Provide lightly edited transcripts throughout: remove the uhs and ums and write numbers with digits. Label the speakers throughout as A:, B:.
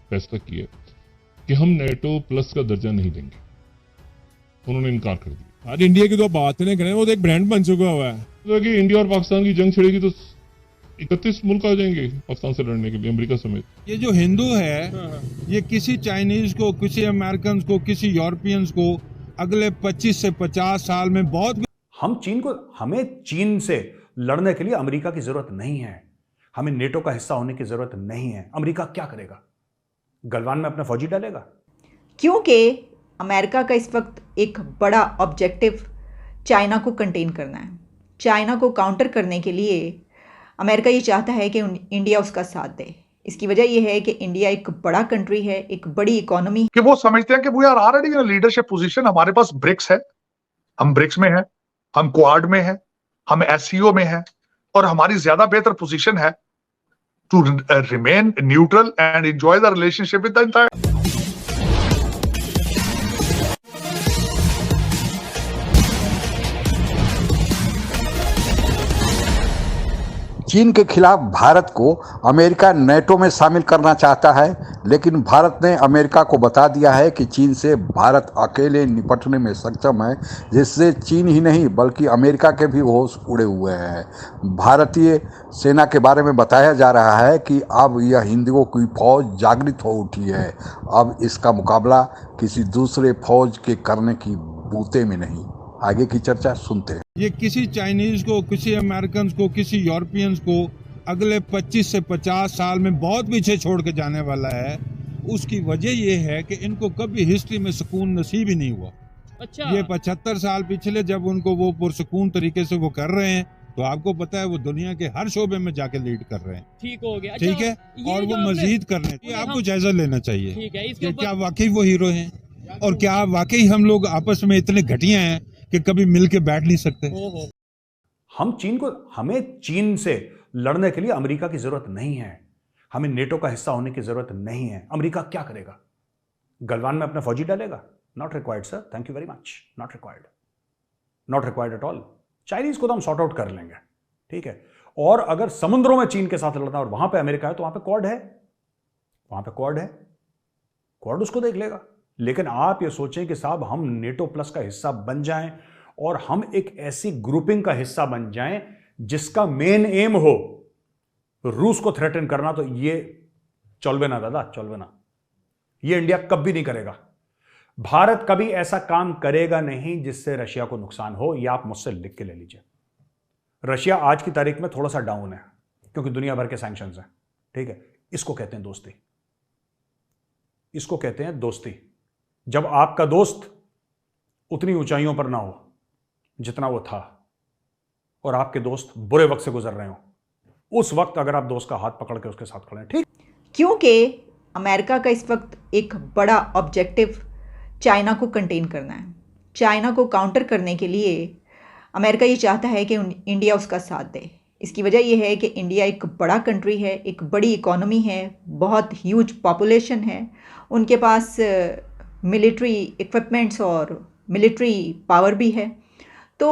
A: फैसला किया कि हम नेटो प्लस का दर्जा नहीं देंगे। उन्होंने इनकार कर दिया।
B: आज इंडिया की तो बात नहीं करें, वो तो एक ब्रांड बन चुका हुआ है।
A: तो कि इंडिया और पाकिस्तान की जंग छिड़ेगी तो 31 मुल्क आ जाएंगे पाकिस्तान से लड़ने के लिए, अमेरिका समेत।
B: ये जो हिंदू है ये किसी चाइनीज को, किसी अमेरिकन को, किसी यूरोपियंस को अगले 25 से 50 साल में बहुत
C: हमें चीन से लड़ने के लिए अमेरिका की जरूरत नहीं है। हमें नेटो का हिस्सा होने की जरूरत नहीं है। अमेरिका क्या करेगा? गलवान में अपना फौजी डालेगा?
D: क्योंकि अमेरिका का इस वक्त एक बड़ा ऑब्जेक्टिव चाइना को कंटेन करना है। चाइना को काउंटर करने के लिए अमेरिका ये चाहता है कि इंडिया उसका साथ दे। इसकी वजह यह है कि इंडिया एक बड़ा कंट्री है, एक बड़ी इकोनॉमी
E: कि वो समझते हैं कि we are already in leadership position. हमारे पास ब्रिक्स है, हम ब्रिक्स में हैं, हम क्वाड में हैं, हम एससीओ में हैं और हमारी ज्यादा बेहतर पोजीशन है to remain neutral and enjoy the relationship with the entire.
F: चीन के खिलाफ भारत को अमेरिका नेटो में शामिल करना चाहता है, लेकिन भारत ने अमेरिका को बता दिया है कि चीन से भारत अकेले निपटने में सक्षम है, जिससे चीन ही नहीं बल्कि अमेरिका के भी होश उड़े हुए हैं। भारतीय सेना के बारे में बताया जा रहा है कि अब यह हिंदुओं की फौज जागृत हो उठी है। अब इसका मुकाबला किसी दूसरे फौज के करने की बूते में नहीं। आगे की चर्चा सुनते हैं।
B: ये किसी चाइनीज को, किसी अमेरिकन को, किसी यूरोपियंस को अगले 25 से 50 साल में बहुत पीछे छोड़ के जाने वाला है। उसकी वजह ये है कि इनको कभी हिस्ट्री में सुकून नसीब ही नहीं हुआ।
G: अच्छा। ये
B: 75 साल पिछले जब उनको वो पुरसुकून तरीके से वो कर रहे हैं, तो आपको पता है वो दुनिया के हर शोबे में जाके लीड कर रहे हैं।
G: ठीक हो गया।
B: ठीक है। और वो मजीद कर रहे हैं। आपको जायजा लेना चाहिए।
G: ठीक है।
B: कि क्या वाकई वो हीरो हैं और क्या वाकई हम लोग आपस में इतने घटिया हैं कि कभी मिल के बैठ नहीं सकते।
C: हमें चीन से लड़ने के लिए अमेरिका की जरूरत नहीं है। हमें नेटो का हिस्सा होने की जरूरत नहीं है। अमेरिका क्या करेगा? गलवान में अपना फौजी डालेगा? Not required sir, thank you very much. Not required, not required at all. Chinese को तो हम सॉर्ट आउट कर लेंगे, ठीक है। और अगर समुद्रों में चीन के साथ लड़ना और वहां पे अमेरिका है तो वहां पे क्वाड है, वहां पे क्वाड है, क्वाड उसको देख लेगा। लेकिन आप ये सोचें कि साहब हम नेटो प्लस का हिस्सा बन जाएं और हम एक ऐसी ग्रुपिंग का हिस्सा बन जाएं जिसका मेन एम हो रूस को थ्रेटन करना, तो ये चलबे ना दादा, चलबे ना। ये इंडिया कभी नहीं करेगा। भारत कभी ऐसा काम करेगा नहीं जिससे रशिया को नुकसान हो। यह आप मुझसे लिख के ले लीजिए। रशिया आज की तारीख में थोड़ा सा डाउन है क्योंकि दुनिया भर के सैंक्शंस हैं, ठीक है। इसको कहते हैं दोस्ती, इसको कहते हैं दोस्ती। जब आपका दोस्त उतनी ऊंचाइयों पर ना हो जितना वो था और आपके दोस्त बुरे वक्त से गुजर रहे हो, उस वक्त अगर आप दोस्त का हाथ पकड़ के उसके साथ खड़े हैं, ठीक।
D: क्योंकि अमेरिका का इस वक्त एक बड़ा ऑब्जेक्टिव चाइना को कंटेन करना है। चाइना को काउंटर करने के लिए अमेरिका ये चाहता है कि इंडिया उसका साथ दे। इसकी वजह यह है कि इंडिया एक बड़ा कंट्री है, एक बड़ी इकोनॉमी है, बहुत ह्यूज पॉपुलेशन है, उनके पास मिलिट्री इक्विपमेंट्स और मिलिट्री पावर भी है। तो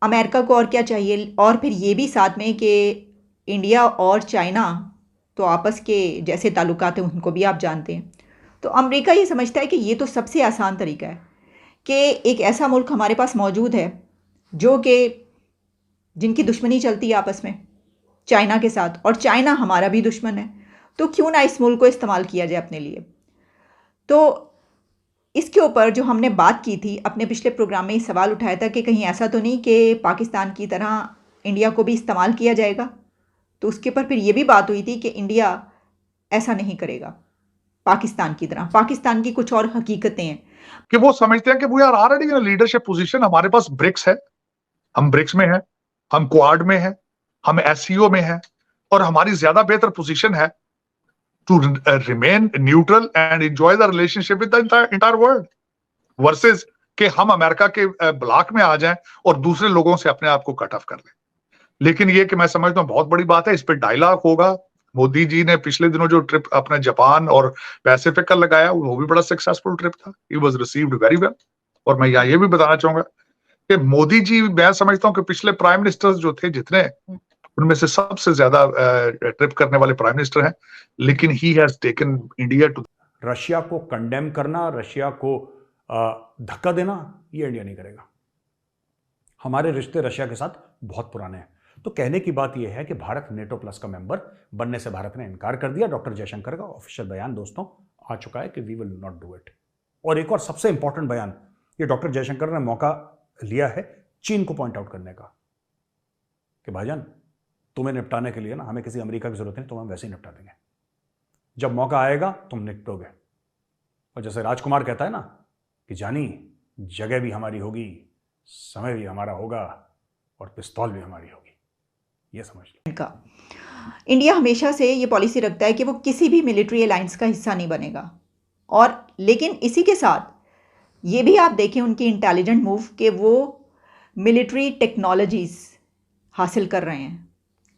D: अमेरिका को और क्या चाहिए? और फिर ये भी साथ में कि इंडिया और चाइना तो आपस के जैसे ताल्लुकात हैं उनको भी आप जानते हैं। तो अमेरिका ये समझता है कि ये तो सबसे आसान तरीका है कि एक ऐसा मुल्क हमारे पास मौजूद है जो कि जिनकी दुश्मनी चलती है आपस में चाइना के साथ, और चाइना हमारा भी दुश्मन है, तो क्यों ना इस मुल्क को इस्तेमाल किया जाए अपने लिए। तो इसके ऊपर जो हमने बात की थी अपने पिछले प्रोग्राम में, सवाल उठाया था कि कहीं ऐसा तो नहीं कि पाकिस्तान की तरह इंडिया को भी इस्तेमाल किया जाएगा। तो उसके ऊपर फिर ये भी बात हुई थी कि इंडिया ऐसा नहीं करेगा पाकिस्तान की तरह। पाकिस्तान की कुछ और हकीकतें हैं
E: कि वो समझते हैं कि we are already in leadership position. हमारे पास ब्रिक्स है, हम ब्रिक्स में हैं, हम क्वाड में हैं, हम एससीओ में हैं और हमारी ज्यादा बेहतर पोजीशन है to remain neutral and enjoy the relationship with the entire world, versus कि हम अमेरिका के ब्लॉक में आ जाएं और दूसरे लोगों से अपने आप को कट ऑफ कर लें। लेकिन ये कि मैं समझता हूं बहुत बड़ी बात है, इस पर डायलॉग होगा। मोदी जी ने पिछले दिनों जो ट्रिप अपने जापान और पैसिफिक का लगाया वो भी बड़ा सक्सेसफुल ट्रिप था। He was received very well. और मैं यहाँ ये भी बताना चाहूंगा कि मोदी जी, मैं समझता हूं कि पिछले प्राइम मिनिस्टर्स जो थे जितने, उनमें से सबसे ज्यादा ट्रिप करने वाले प्राइम मिनिस्टर हैं, लेकिन he has taken India to.
C: Russia को कंडेम करना, रशिया को धक्का देना, ये इंडिया नहीं करेगा। हमारे रिश्ते रशिया के साथ बहुत पुराने हैं। तो कहने की बात यह है कि भारत नेटो प्लस का मेंबर बनने से भारत ने इनकार कर दिया। डॉक्टर जयशंकर का ऑफिशियल बयान दोस्तों आ चुका है कि we will not do it. और एक और सबसे इंपॉर्टेंट बयान, ये डॉक्टर जयशंकर ने मौका लिया है चीन को पॉइंट आउट करने का कि भाईजान तुम्हें निपटाने के लिए ना हमें किसी अमेरिका की जरूरत नहीं, तुम्हें वैसे ही निपटा देंगे। जब मौका आएगा तुम निपटोगे। और जैसे राजकुमार कहता है ना कि जानी जगह भी हमारी होगी, समय भी हमारा होगा और पिस्तौल भी हमारी होगी, ये समझ लो।
D: इंडिया हमेशा से ये पॉलिसी रखता है कि वो किसी भी मिलिट्री अलायंस का हिस्सा नहीं बनेगा। और लेकिन इसी के साथ ये भी आप देखें उनकी इंटेलिजेंट मूव कि वो मिलिट्री टेक्नोलॉजीज़ हासिल कर रहे हैं,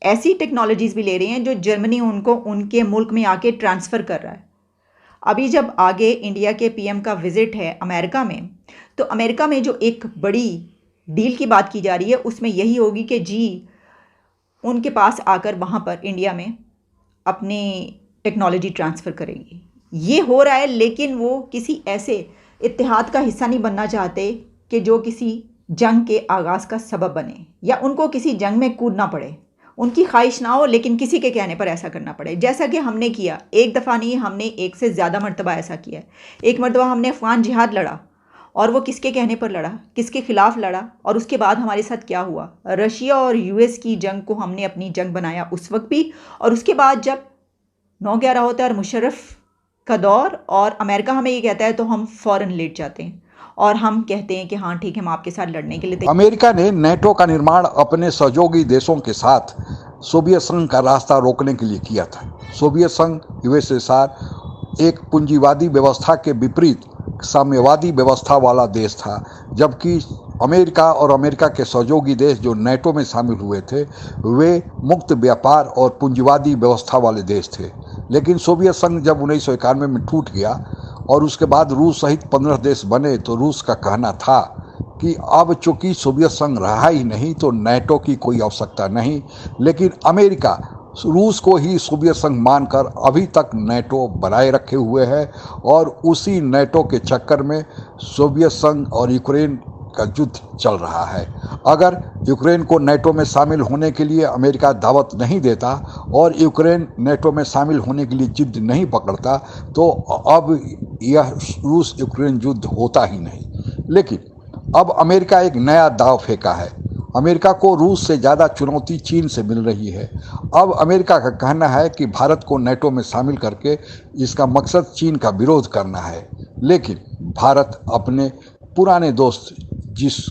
D: ऐसी टेक्नोलॉजीज़ भी ले रहे हैं जो जर्मनी उनको उनके मुल्क में आके ट्रांसफ़र कर रहा है। अभी जब आगे इंडिया के पीएम का विज़िट है अमेरिका में, तो अमेरिका में जो एक बड़ी डील की बात की जा रही है उसमें यही होगी कि जी उनके पास आकर वहाँ पर इंडिया में अपनी टेक्नोलॉजी ट्रांसफ़र करेगी। ये हो रहा है, लेकिन वो किसी ऐसे इत्तेहाद का हिस्सा नहीं बनना चाहते कि जो किसी जंग के आगाज़ का सबब बने या उनको किसी जंग में कूदना पड़े। उनकी ख्वाहिश ना हो लेकिन किसी के कहने पर ऐसा करना पड़े, जैसा कि हमने किया। एक दफ़ा नहीं, हमने एक से ज़्यादा मरतबा ऐसा किया है। एक मरतबा हमने अफ़गान जिहाद लड़ा, और वो किसके कहने पर लड़ा, किसके ख़िलाफ़ लड़ा, और उसके बाद हमारे साथ क्या हुआ। रशिया और यूएस की जंग को हमने अपनी जंग बनाया उस वक्त भी, और उसके बाद जब 9/11 होता है और मुशर्रफ का दौर और अमेरिका हमें ये कहता है तो हम फ़ौरन लेट जाते हैं और हम कहते हैं कि हाँ ठीक है हम आपके साथ लड़ने के लिए।
F: अमेरिका ने नेटो का निर्माण अपने सहयोगी देशों के साथ सोवियत संघ का रास्ता रोकने के लिए किया था। सोवियत संघ यूएसएसआर एक पूंजीवादी व्यवस्था के विपरीत साम्यवादी व्यवस्था वाला देश था, जबकि अमेरिका और अमेरिका के सहयोगी देश जो नेटो में शामिल हुए थे वे मुक्त व्यापार और पूंजीवादी व्यवस्था वाले देश थे। लेकिन सोवियत संघ जब 1991 में टूट गया और उसके बाद रूस सहित 15 देश बने, तो रूस का कहना था कि अब चूंकि सोवियत संघ रहा ही नहीं तो नेटो की कोई आवश्यकता नहीं। लेकिन अमेरिका रूस को ही सोवियत संघ मानकर अभी तक नेटो बनाए रखे हुए है, और उसी नेटो के चक्कर में सोवियत संघ और यूक्रेन का युद्ध चल रहा है। अगर यूक्रेन को नेटो में शामिल होने के लिए अमेरिका दावत नहीं देता और यूक्रेन नेटो में शामिल होने के लिए जिद नहीं पकड़ता, तो अब यह रूस यूक्रेन युद्ध होता ही नहीं। लेकिन अब अमेरिका एक नया दाव फेंका है। अमेरिका को रूस से ज़्यादा चुनौती चीन से मिल रही है। अब अमेरिका का कहना है कि भारत को नेटो में शामिल करके इसका मकसद चीन का विरोध करना है। लेकिन भारत अपने पुराने दोस्त जिस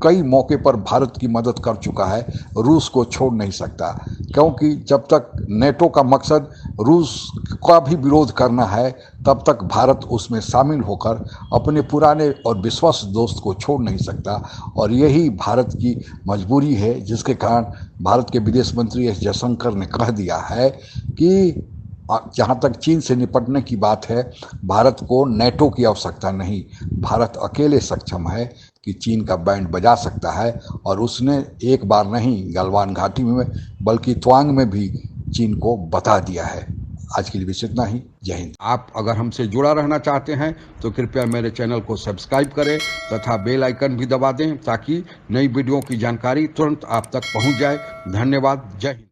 F: कई मौके पर भारत की मदद कर चुका है, रूस को छोड़ नहीं सकता, क्योंकि जब तक नेटो का मकसद रूस का भी विरोध करना है तब तक भारत उसमें शामिल होकर अपने पुराने और विश्वास दोस्त को छोड़ नहीं सकता। और यही भारत की मजबूरी है, जिसके कारण भारत के विदेश मंत्री एस जयशंकर ने कह दिया है कि जहाँ तक चीन से निपटने की बात है, भारत को नेटो की आवश्यकता नहीं, भारत अकेले सक्षम है कि चीन का बैंड बजा सकता है। और उसने एक बार नहीं गलवान घाटी में बल्कि त्वांग में भी चीन को बता दिया है। आज के लिए बस इतना ही। जय हिंद।
G: आप अगर हमसे जुड़ा रहना चाहते हैं तो कृपया मेरे चैनल को सब्सक्राइब करें तथा बेल आइकन भी दबा दें ताकि नई वीडियो की जानकारी तुरंत आप तक पहुंच जाए। धन्यवाद। जय हिंद।